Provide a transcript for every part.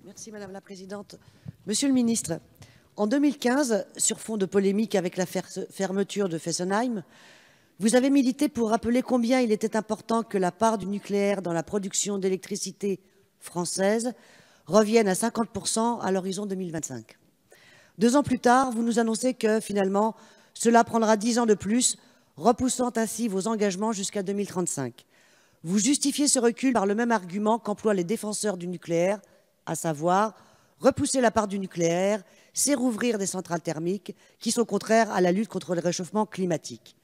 Merci Madame la Présidente. Monsieur le Ministre, en 2015, sur fond de polémique avec la fermeture de Fessenheim, vous avez milité pour rappeler combien il était important que la part du nucléaire dans la production d'électricité française revienne à 50% à l'horizon 2025. 2 ans plus tard, vous nous annoncez que finalement, cela prendra 10 ans de plus, repoussant ainsi vos engagements jusqu'à 2035. Vous justifiez ce recul par le même argument qu'emploient les défenseurs du nucléaire, à savoir repousser la part du nucléaire, c'est rouvrir des centrales thermiques qui sont contraires à la lutte contre le réchauffement climatique.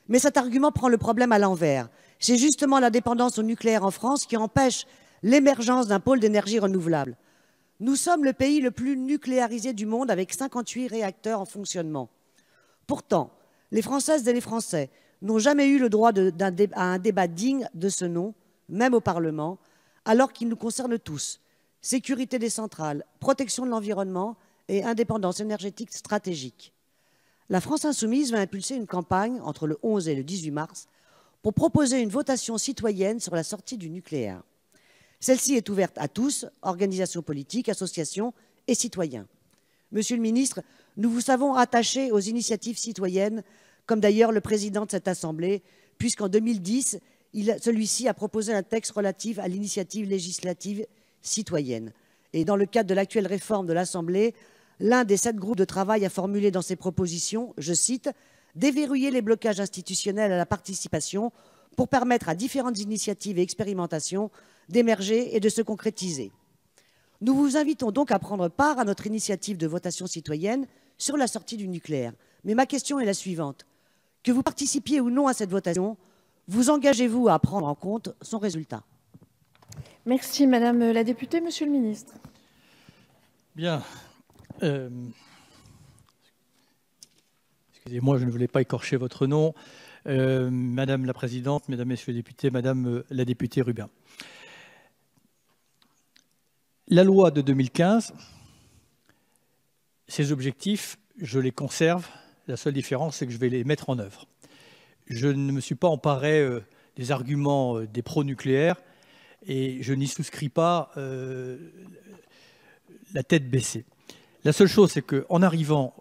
Mais cet argument prend le problème à l'envers. C'est justement la dépendance au nucléaire en France qui empêche l'émergence d'un pôle d'énergie renouvelable. Nous sommes le pays le plus nucléarisé du monde avec 58 réacteurs en fonctionnement. Pourtant, les Françaises et les Français n'ont jamais eu le droit à un débat digne de ce nom, même au Parlement, alors qu'il nous concerne tous. Sécurité des centrales, protection de l'environnement et indépendance énergétique stratégique. La France insoumise va impulser une campagne entre le 11 et le 18 mars pour proposer une votation citoyenne sur la sortie du nucléaire. Celle-ci est ouverte à tous, organisations politiques, associations et citoyens. Monsieur le ministre, nous vous savons attaché aux initiatives citoyennes, comme d'ailleurs le président de cette Assemblée, puisqu'en 2010, celui-ci a proposé un texte relatif à l'initiative législative citoyenne. Et dans le cadre de l'actuelle réforme de l'Assemblée, l'un des 7 groupes de travail a formulé dans ses propositions, je cite, « déverrouiller les blocages institutionnels à la participation pour permettre à différentes initiatives et expérimentations d'émerger et de se concrétiser ». Nous vous invitons donc à prendre part à notre initiative de votation citoyenne sur la sortie du nucléaire. Mais ma question est la suivante. Que vous participiez ou non à cette votation, vous engagez-vous à prendre en compte son résultat? Merci Madame la députée. Monsieur le ministre. Bien. Excusez-moi, je ne voulais pas écorcher votre nom. Madame la Présidente, Mesdames, Messieurs les députés, Madame la députée Rubin. La loi de 2015, ces objectifs, je les conserve. La seule différence, c'est que je vais les mettre en œuvre. Je ne me suis pas emparé des arguments des pro-nucléaires et je n'y souscris pas la tête baissée. La seule chose, c'est qu'en arrivant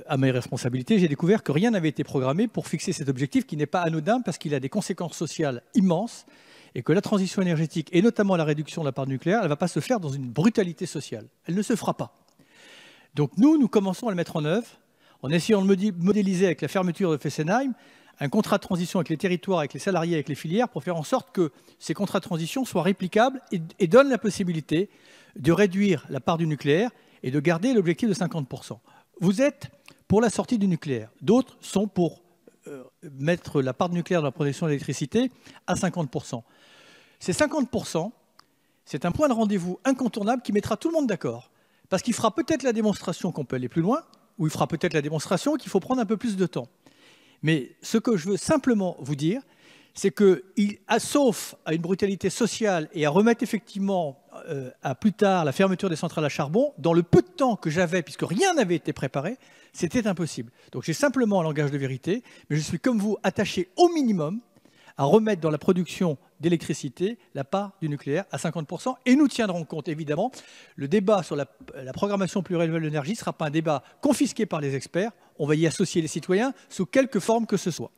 à mes responsabilités, j'ai découvert que rien n'avait été programmé pour fixer cet objectif qui n'est pas anodin parce qu'il a des conséquences sociales immenses et que la transition énergétique, et notamment la réduction de la part nucléaire, elle ne va pas se faire dans une brutalité sociale. Elle ne se fera pas. Donc nous commençons à le mettre en œuvre en essayant de modéliser avec la fermeture de Fessenheim un contrat de transition avec les territoires, avec les salariés, avec les filières, pour faire en sorte que ces contrats de transition soient réplicables et donnent la possibilité de réduire la part du nucléaire et de garder l'objectif de 50%. Vous êtes pour la sortie du nucléaire. D'autres sont pour mettre la part du nucléaire dans la production d'électricité à 50%. Ces 50%, c'est un point de rendez-vous incontournable qui mettra tout le monde d'accord. Parce qu'il fera peut-être la démonstration qu'on peut aller plus loin, ou il fera peut-être la démonstration qu'il faut prendre un peu plus de temps. Mais ce que je veux simplement vous dire, c'est que, sauf à une brutalité sociale et à remettre effectivement à plus tard la fermeture des centrales à charbon, dans le peu de temps que j'avais, puisque rien n'avait été préparé, c'était impossible. Donc j'ai simplement un langage de vérité, mais je suis comme vous attaché au minimum à remettre dans la production d'électricité la part du nucléaire à 50%. Et nous tiendrons compte, évidemment, le débat sur la programmation pluriannuelle de l'énergie ne sera pas un débat confisqué par les experts. On va y associer les citoyens sous quelque forme que ce soit.